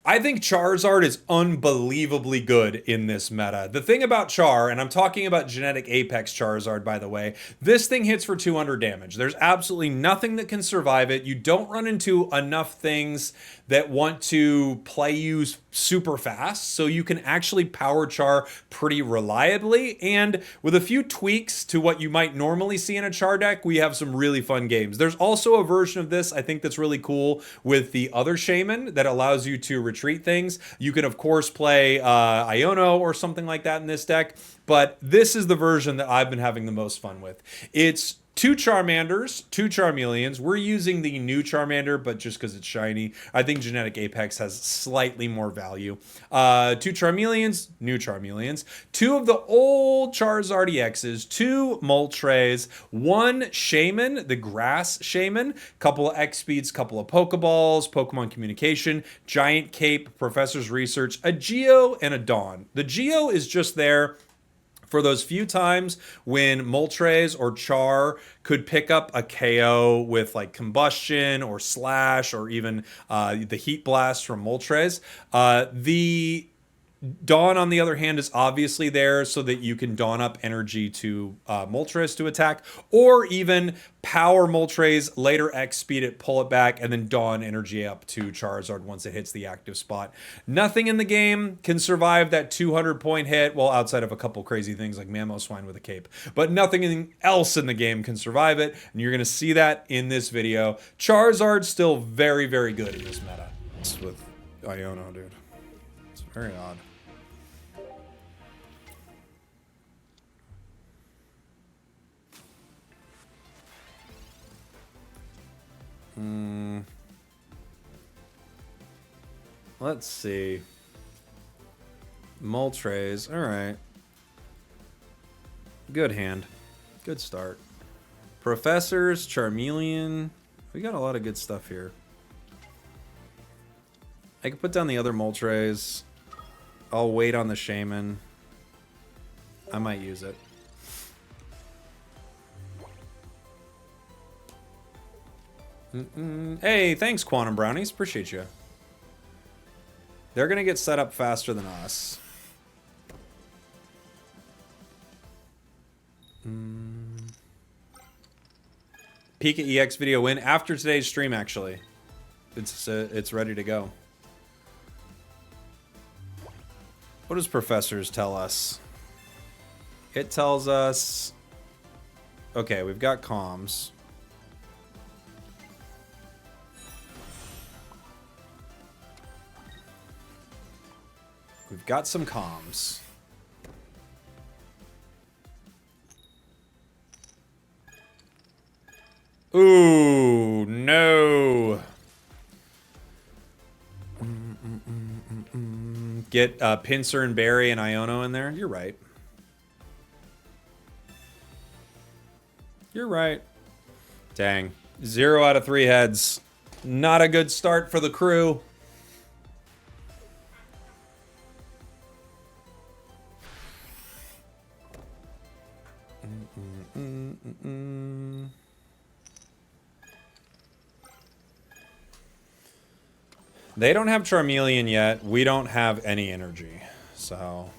I think Charizard is unbelievably good in this meta. The thing about Char, and I'm talking about Genetic Apex Charizard, by the way, this thing hits for 200 damage. There's absolutely nothing that can survive it. You don't run into enough things that want to play you super fast, so you can actually power Char pretty reliably. And with a few tweaks to what you might normally see in a Char deck, we have some really fun games. There's also a version of this I think that's really cool with the other Shaman that allows you to retreat things. You can, of course, play Iono or something like that in this deck, but this is the version that I've been having the most fun with. It's two Charmanders, two Charmeleons. We're using the new Charmander, but just because it's shiny. I think Genetic Apex has slightly more value. Two Charmeleons, new Charmeleons. Two of the old Charizard EXs, two Moltres, one Shaman, the Grass Shaman, couple of X Speeds, couple of Pokeballs, Pokemon Communication, Giant Cape, Professor's Research, a Geo, and a Dawn. The Geo is just there for those few times when Moltres or Char could pick up a KO with like Combustion or Slash or even the Heat Blast from Moltres. The Dawn, on the other hand, is obviously there so that you can dawn up energy to Moltres to attack, or even power Moltres, later X speed it, pull it back, and then dawn energy up to Charizard once it hits the active spot. Nothing in the game can survive that 200-point hit, well, outside of a couple crazy things like Mamoswine with a cape. But nothing else in the game can survive it, and you're going to see that in this video. Charizard's still very, very good in this meta. It's with Iono, dude. It's very odd. Let's see. Moltres. All right. Good hand. Good start. Professors, Charmeleon. We got a lot of good stuff here. I can put down the other Moltres. I'll wait on the Shaman. I might use it. Hey, thanks, Quantum Brownies. Appreciate you. They're going to get set up faster than us. Pika EX video win after today's stream, actually. It's ready to go. What does Professors tell us? It tells us... Okay, we've got comms. We've got some comms. Ooh, no. Get Pinsir and Barry and Iono in there. You're right. You're right. Dang. 0 out of 3 heads. Not a good start for the crew. They don't have Charmeleon yet. We don't have any energy. So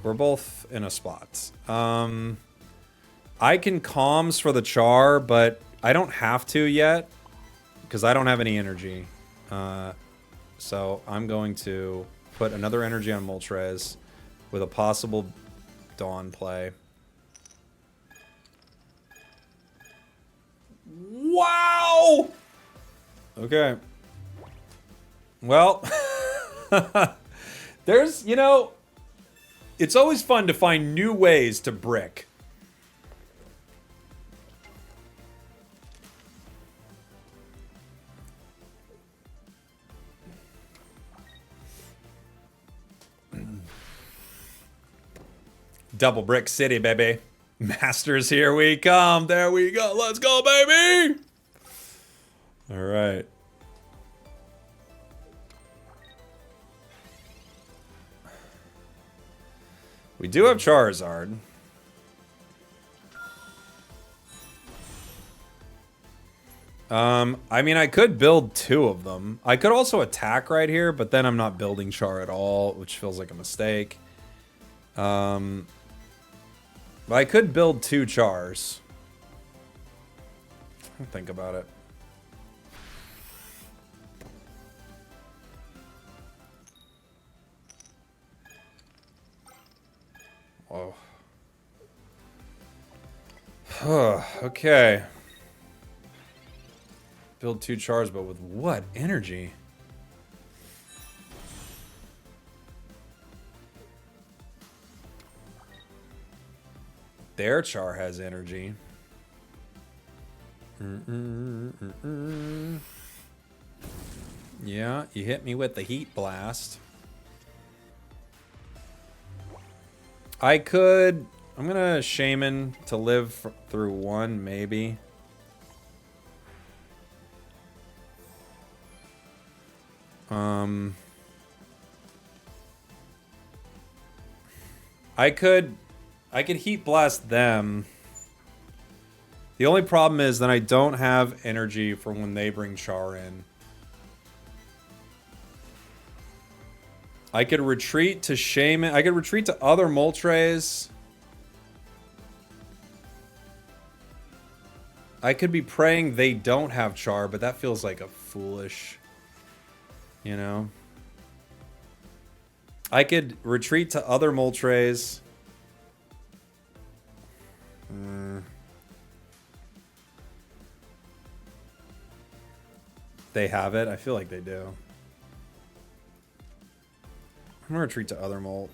we're both in a spot. I can comms for the Char, but I don't have to yet because I don't have any energy. So I'm going to put another energy on Moltres with a possible Dawn play. Wow! Okay. Well, there's, you know, it's always fun to find new ways to brick. Double Brick City, baby. Masters, here we come. There we go. Let's go, baby. All right. We do have Charizard. I mean, I could build 2 of them. I could also attack right here, but then I'm not building Char at all, which feels like a mistake. But I could build 2 Chars. Think about it. Whoa. Okay. Build 2 Chars, but with what energy? Their Char has energy. Yeah, you hit me with the heat blast. I could... I'm gonna Shaman to live through 1, maybe. I could heat blast them. The only problem is that I don't have energy for when they bring Char in. I could retreat to Shaman. I could retreat to other Moltres. I could be praying they don't have Char, but that feels like a foolish, you know? I could retreat to other Moltres. They have it? I feel like they do. I'm gonna retreat to other Molt.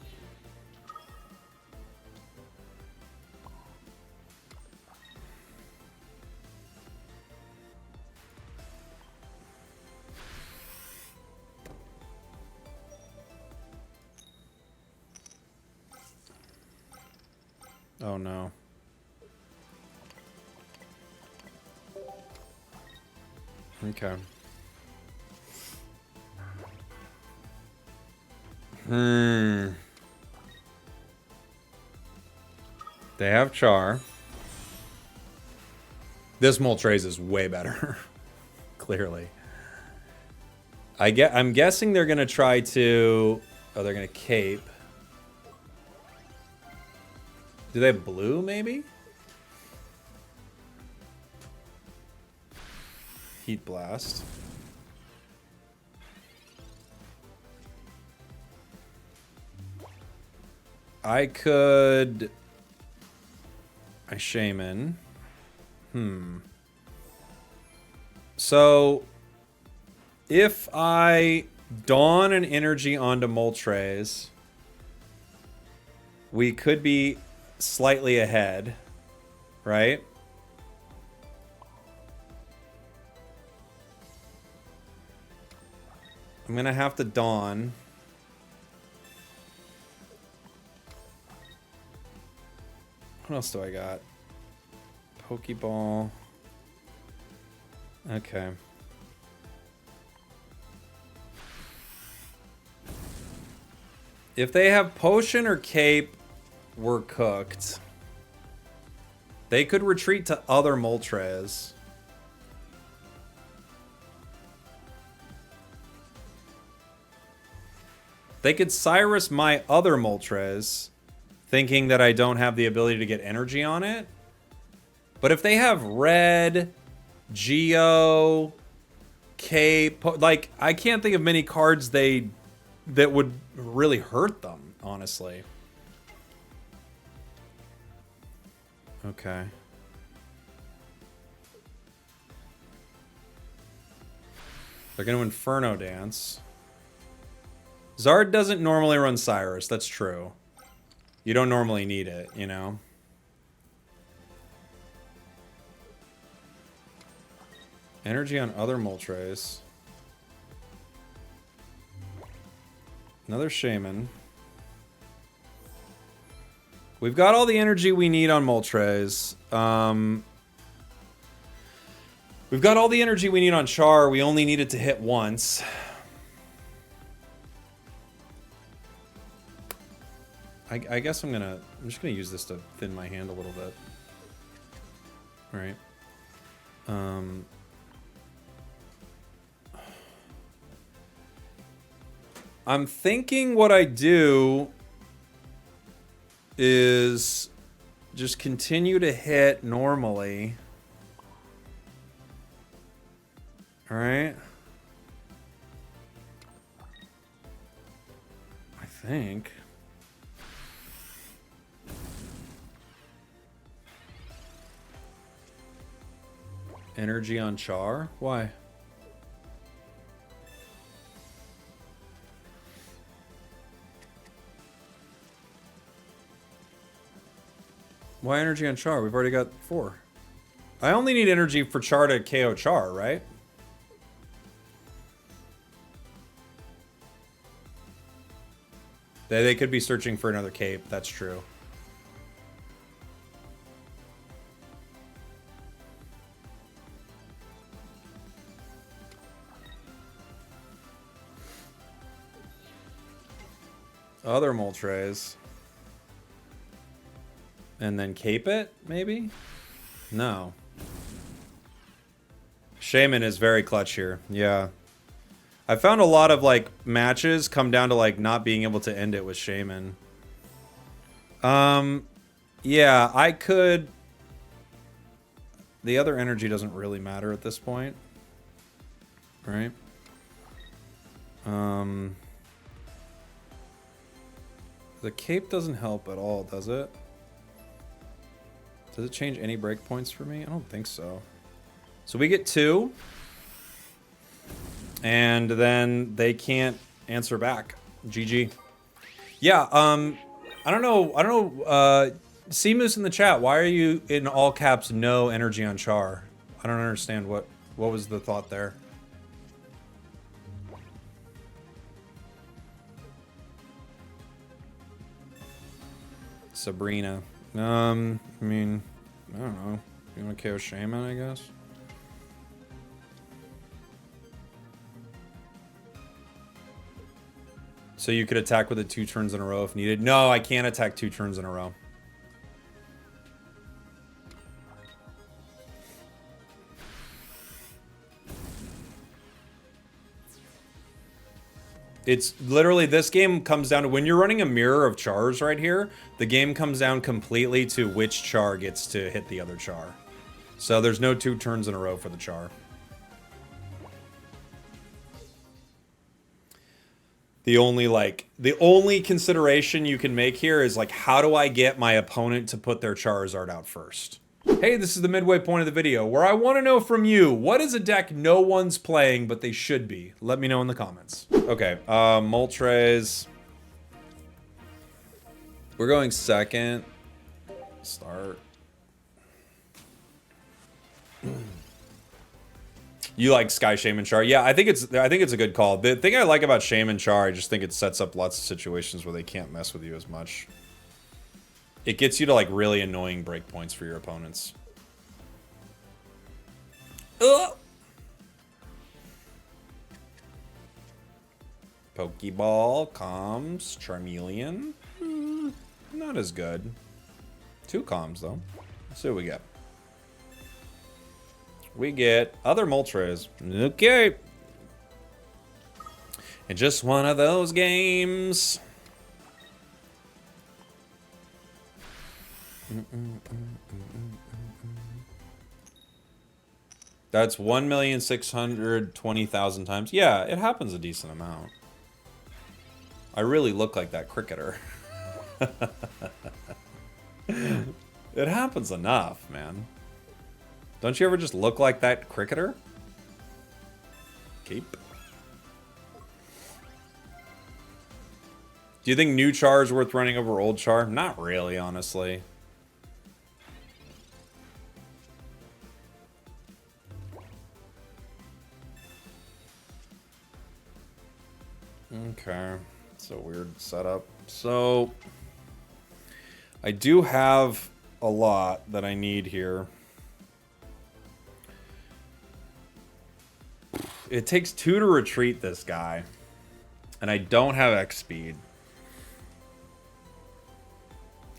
Oh no. Okay. They have Char. This Moltres is way better. Clearly. I'm guessing they're gonna try to... Oh, they're gonna cape. Do they have blue, maybe? Heat blast. I could... I Shaman. So... If I Dawn an energy onto Moltres, we could be slightly ahead, right? I'm gonna have to Dawn. What else do I got? Pokeball. Okay. If they have Potion or Cape, we're cooked. They could retreat to other Moltres. They could Cyrus my other Moltres, thinking that I don't have the ability to get energy on it. But if they have Red, Geo, Cape, like, I can't think of many cards that would really hurt them, honestly. Okay. They're going to Inferno Dance. Zard doesn't normally run Cyrus, that's true. You don't normally need it, you know? Energy on other Moltres. Another Shaman. We've got all the energy we need on Moltres. We've got all the energy we need on Char. We only need it to hit once. I guess I'm just gonna use this to thin my hand a little bit. All right. I'm thinking what I do is just continue to hit normally. All right. I think. Energy on Char? Why? Why energy on Char? We've already got 4. I only need energy for Char to KO Char, right? They could be searching for another cape. That's true. Other Moltres. And then cape it, maybe? No. Shaman is very clutch here. Yeah. I found a lot of, like, matches come down to, like, not being able to end it with Shaman. Yeah, I could... The other energy doesn't really matter at this point. Right? The cape doesn't help at all, does it? Does it change any breakpoints for me? I don't think so. So we get 2. And then they can't answer back. GG. Yeah, I don't know, Seamus in the chat, why are you in all caps no energy on Char? I don't understand what was the thought there. Sabrina. I mean, I don't know. You want to KO Shaman, I guess? So you could attack with it 2 turns in a row if needed. No, I can't attack 2 turns in a row. It's literally, this game comes down to when you're running a mirror of chars right here, the game comes down completely to which char gets to hit the other char. So there's no 2 turns in a row for the char. The only consideration you can make here is, like, how do I get my opponent to put their Charizard out first? Hey, this is the midway point of the video where I want to know from you, what is a deck no one's playing but they should be? Let me know in the comments. Okay, Moltres. We're going second. Start. You like Sky Shaman Char? Yeah, I think it's a good call. The thing I like about Shaman Char, I just think it sets up lots of situations where they can't mess with you as much. It gets you to, like, really annoying breakpoints for your opponents. Ugh. Pokeball comes Charmeleon. Not as good. 2 comms though. Let's see what we get. We get other Moltres. Okay. And just one of those games. That's 1,620,000 times. Yeah, it happens a decent amount. I really look like that cricketer. It happens enough, man. Don't you ever just look like that cricketer? Keep. Do you think new Char is worth running over old Char? Not really, honestly. Okay. It's a weird setup. So, I do have a lot that I need here. It takes 2 to retreat this guy. And I don't have X speed.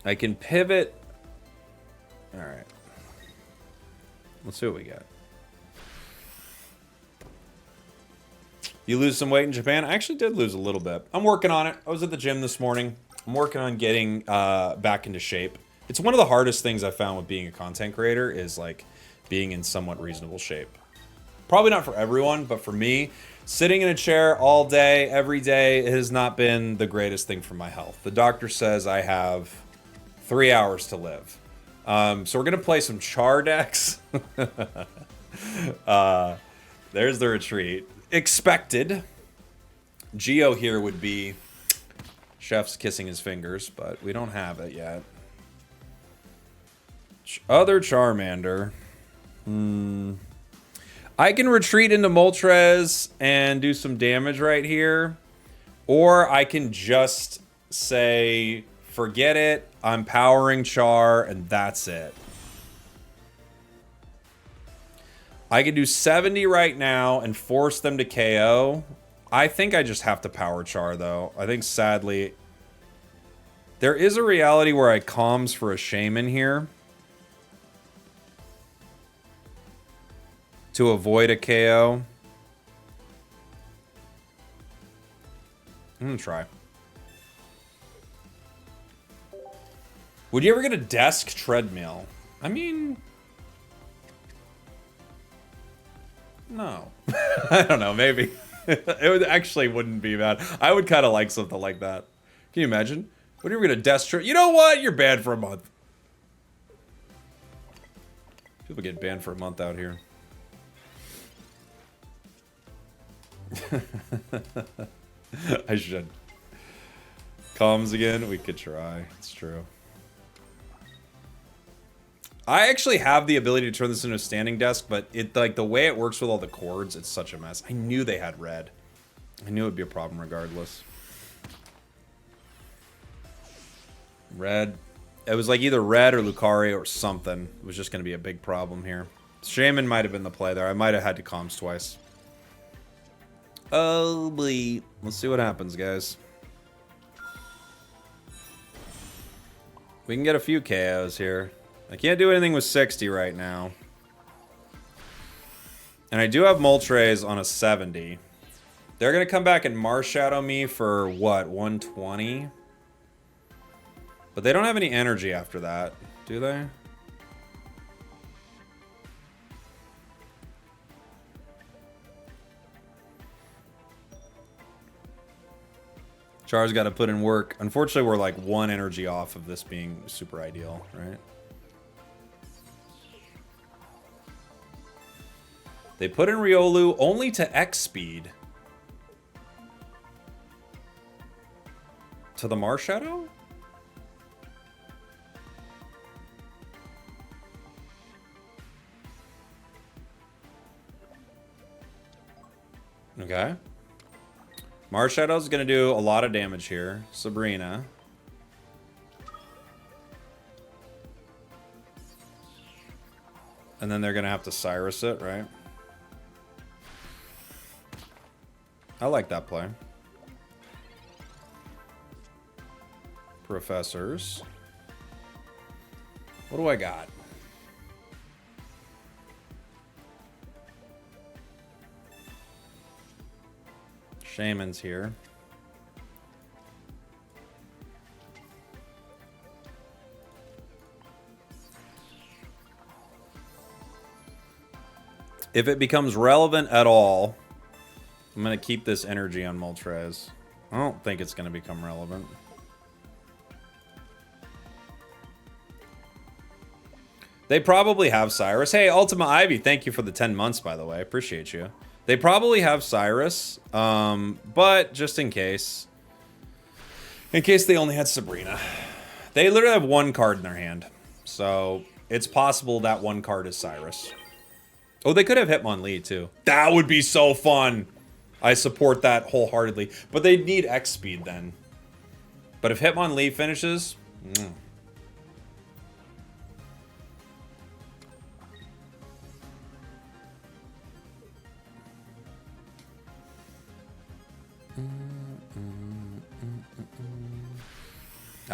I can pivot. Alright. Let's see what we get. You lose some weight in Japan? I actually did lose a little bit. I'm working on it. I was at the gym this morning. I'm working on getting back into shape. It's one of the hardest things I found with being a content creator is like being in somewhat reasonable shape. Probably not for everyone, but for me, sitting in a chair all day, every day, has not been the greatest thing for my health. The doctor says I have 3 hours to live. So we're going to play some char decks. There's the retreat. Expected. Geo here would be Chef's kissing his fingers, but we don't have it yet. Other Charmander. I can retreat into Moltres and do some damage right here. Or I can just say, forget it, I'm powering Char, and that's it. I can do 70 right now and force them to KO. I think I just have to power Char, though. I think, sadly, there is a reality where I comms for a Shaman here to avoid a KO. I'm gonna try. Would you ever get a desk treadmill? I mean, no. I don't know, maybe. Actually wouldn't be bad. I would kind of like something like that. Can you imagine? Would you ever get a desk treadmill? You know what? You're banned for a month. People get banned for a month out here. I should. Comms again? We could try. It's true. I actually have the ability to turn this into a standing desk, but it like the way it works with all the cords, it's such a mess. I knew they had red. I knew it would be a problem regardless. Red. It was like either red or Lucario or something. It was just going to be a big problem here. Shaman might have been the play there. I might have had to comms twice. Oh, boy. Let's see what happens, guys. We can get a few KOs here. I can't do anything with 60 right now. And I do have Moltres on a 70. They're going to come back and Marshadow me for, what, 120? But they don't have any energy after that, do they? Char's got to put in work. Unfortunately, we're like 1 energy off of this being super ideal, right? They put in Riolu only to X speed. To the Marshadow? Okay. Marshadow's going to do a lot of damage here. Sabrina. And then they're going to have to Cyrus it, right? I like that play. Professors. What do I got? Shaman's here. If it becomes relevant at all, I'm going to keep this energy on Moltres. I don't think it's going to become relevant. They probably have Cyrus. Hey, Ultima Ivy, thank you for the 10 months, by the way. I appreciate you. They probably have Cyrus, but just in case they only had Sabrina. They literally have 1 card in their hand, so it's possible that 1 card is Cyrus. Oh, they could have Hitmonlee, too. That would be so fun. I support that wholeheartedly, but they need X speed then. But if Hitmonlee finishes...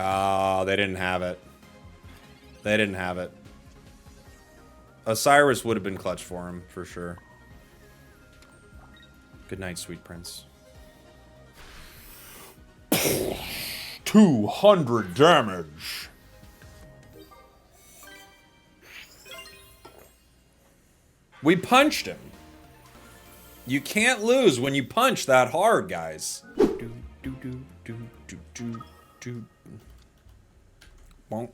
Oh, they didn't have it. They didn't have it. Osiris would have been clutch for him, for sure. Good night, sweet prince. 200 damage. We punched him. You can't lose when you punch that hard, guys. Bonk.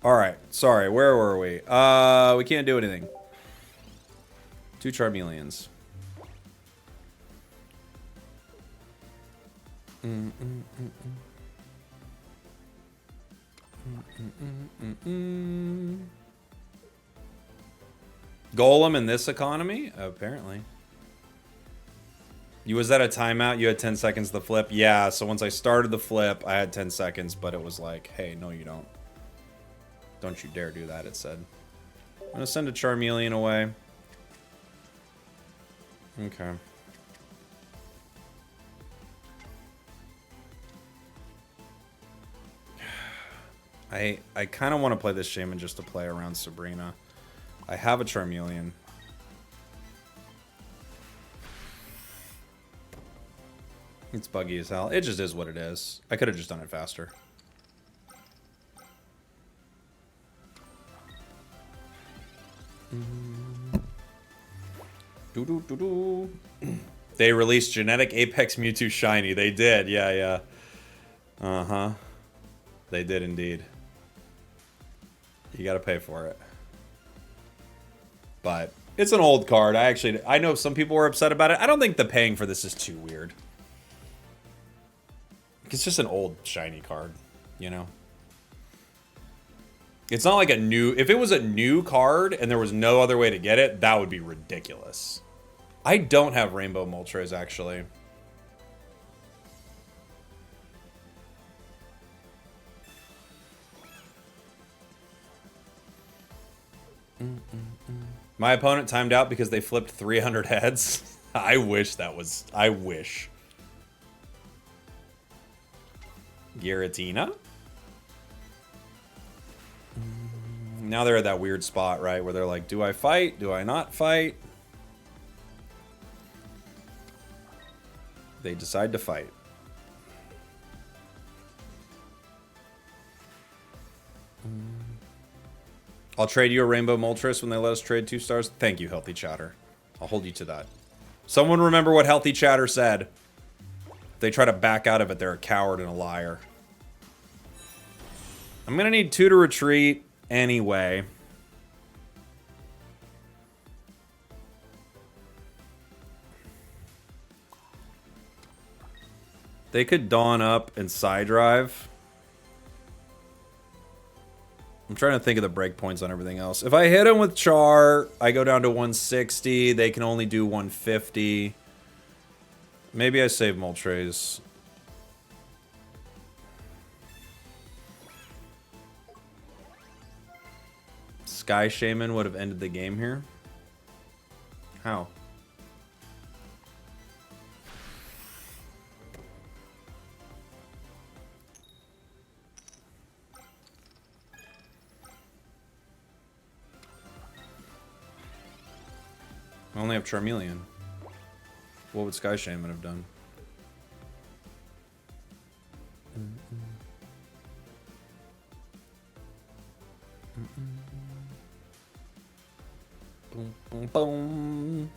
All right, sorry, where were we? We can't do anything. 2 Charmeleons. Golem in this economy? Apparently. Was that a timeout? You had 10 seconds to flip? Yeah, so once I started the flip, I had 10 seconds, but it was like, hey, no you don't. Don't you dare do that, it said. I'm gonna send a Charmeleon away. Okay. I kind of want to play this Shaman just to play around Sabrina. I have a Charmeleon. It's buggy as hell. It just is what it is. I could have just done it faster. They released Genetic Apex Mewtwo Shiny. They did. Yeah, yeah. Uh-huh. They did indeed. You gotta pay for it. But it's an old card. I know some people were upset about it. I don't think the paying for this is too weird. It's just an old shiny card, you know? It's not like a new... If it was a new card and there was no other way to get it, that would be ridiculous. I don't have Rainbow Moltres, actually. My opponent timed out because they flipped 300 heads. I wish that was... I wish. Giratina? Now they're at that weird spot, right? Where they're like, do I fight? Do I not fight? They decide to fight. I'll trade you a Rainbow Moltres when they let us trade 2 stars. Thank you, Healthy Chatter. I'll hold you to that. Someone remember what Healthy Chatter said. If they try to back out of it, they're a coward and a liar. I'm gonna need 2 to retreat anyway. They could Dawn up and side drive. I'm trying to think of the breakpoints on everything else. If I hit them with Char, I go down to 160. They can only do 150. Maybe I save Moltres. Sky Shaman would have ended the game here. How? I only have Charmeleon. What would Sky Shaman have done? Boom, boom, boom.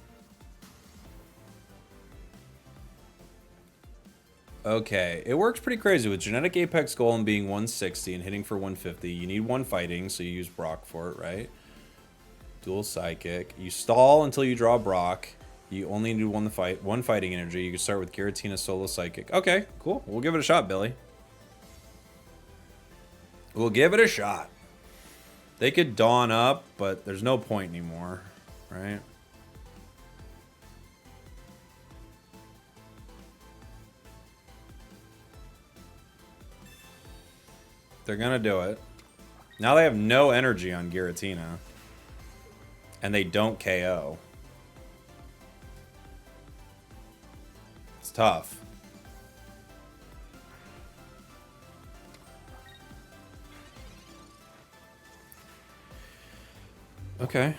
Okay, it works pretty crazy with Genetic Apex Golem being 160 and hitting for 150. You need 1 fighting, so you use Brock for it, right? Dual Psychic. You stall until you draw Brock. You only need 1 fighting energy. You can start with Giratina Solo Psychic. Okay, cool. We'll give it a shot, Billy. We'll give it a shot. They could Dawn up, but there's no point anymore, right? They're gonna do it. Now they have no energy on Giratina. And they don't KO. It's tough. Okay.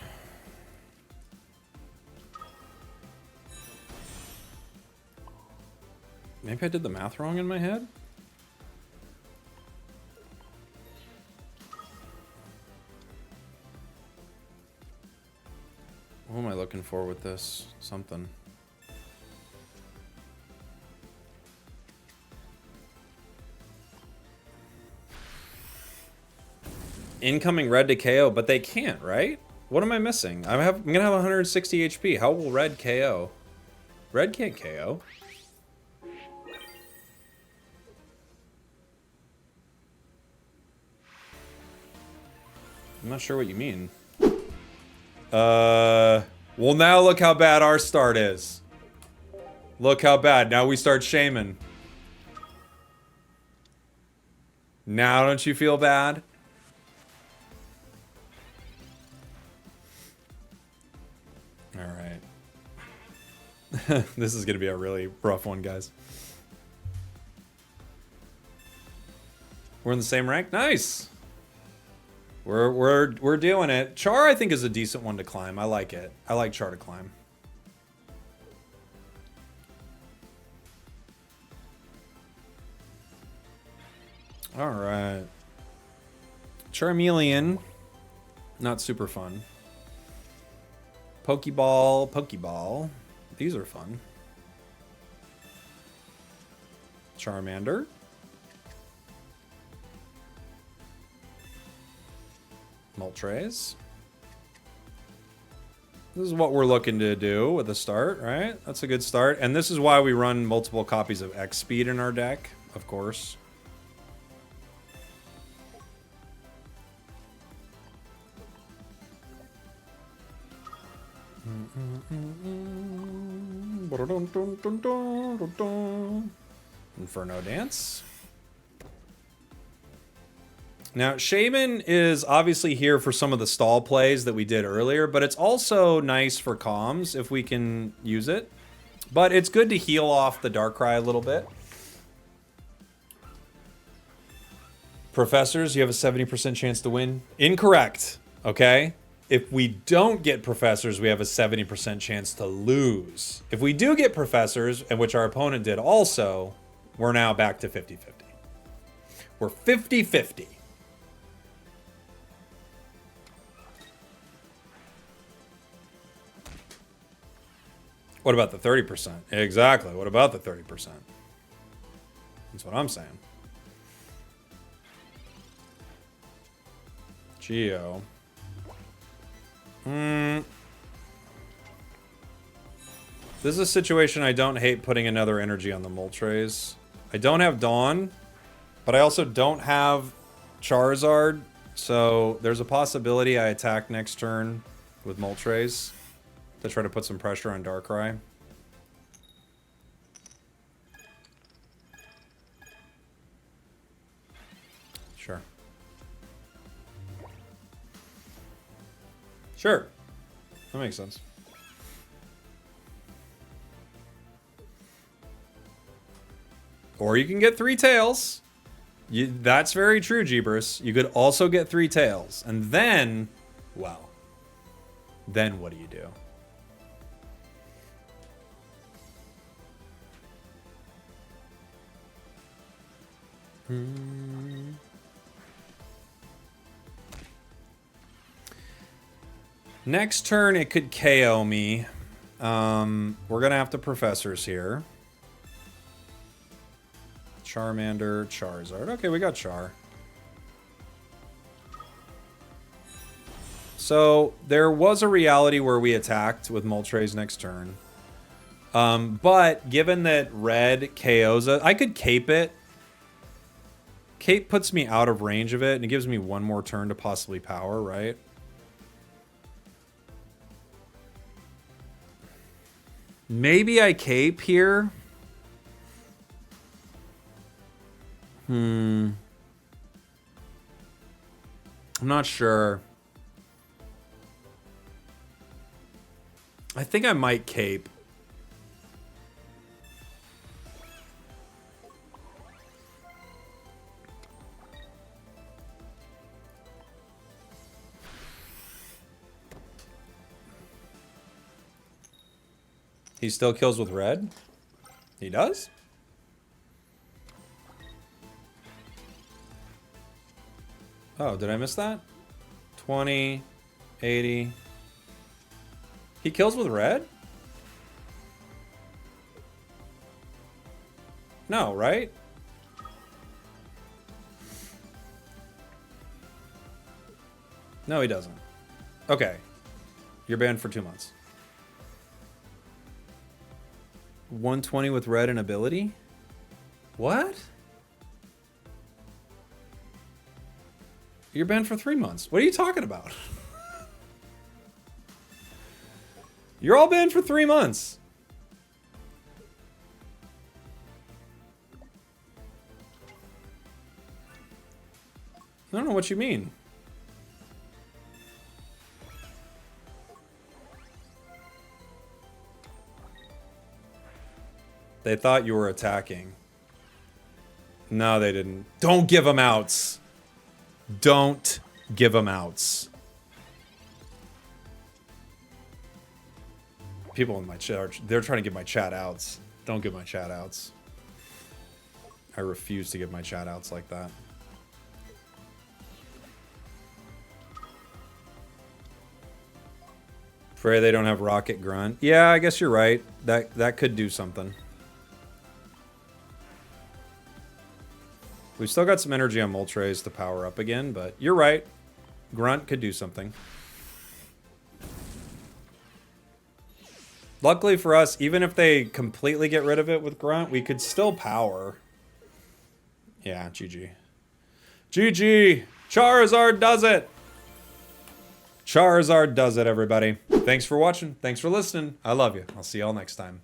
Maybe I did the math wrong in my head? What am I looking for with this? Something. Incoming red to KO, but they can't, right? What am I missing? I'm gonna have 160 HP. How will red KO? Red can't KO. I'm not sure what you mean. Well, now look how bad our start is. Look how bad. Now we start shaming. Now don't you feel bad? All right. This is going to be a really rough one, guys. We're in the same rank? Nice. We're doing it. Char, I think, is a decent one to climb. I like it. I like Char to climb. All right. Charmeleon. Not super fun. Pokeball, Pokeball. These are fun. Charmander. Moltres. This is what we're looking to do with a start, right? That's a good start. And this is why we run multiple copies of X Speed in our deck, of course. Inferno Dance. Now, Shaman is obviously here for some of the stall plays that we did earlier, but it's also nice for comms if we can use it. But it's good to heal off the Darkrai a little bit. Professors, you have a 70% chance to win. Incorrect, okay? If we don't get Professors, we have a 70% chance to lose. If we do get Professors, and which our opponent did also, we're now back to 50-50. We're 50-50. What about the 30%? Exactly. What about the 30%? That's what I'm saying. Geo. This is a situation I don't hate putting another energy on the Moltres. I don't have Dawn, but I also don't have Charizard, so there's a possibility I attack next turn with Moltres to try to put some pressure on Darkrai. Sure. Sure. That makes sense. Or you can get 3 tails. That's very true, Jeebers. You could also get 3 tails. And then, well, then what do you do? Next turn, it could KO me. We're going to have to Professors here. Charmander, Charizard. Okay, we got Char. So, there was a reality where we attacked with Moltres next turn. But, given that red KOs it, I could cape it. Cape puts me out of range of it, and it gives me one more turn to possibly power, right? Maybe I cape here. I'm not sure. I think I might cape. He still kills with red? He does? Oh, did I miss that? 20, 80. He kills with red? No, right? No, he doesn't. Okay. You're banned for 2 months. 120 with red and ability? What? You're banned for 3 months. What are you talking about? You're all banned for 3 months. I don't know what you mean. They thought you were attacking. No, they didn't. Don't give them outs. Don't give them outs. People in my chat, they're trying to give my chat outs. Don't give my chat outs. I refuse to give my chat outs like that. Pray they don't have Rocket Grunt. Yeah, I guess you're right. That could do something. We've still got some energy on Moltres to power up again, but you're right. Grunt could do something. Luckily for us, even if they completely get rid of it with Grunt, we could still power. Yeah, GG. GG! Charizard does it! Charizard does it, everybody. Thanks for watching. Thanks for listening. I love you. I'll see y'all next time.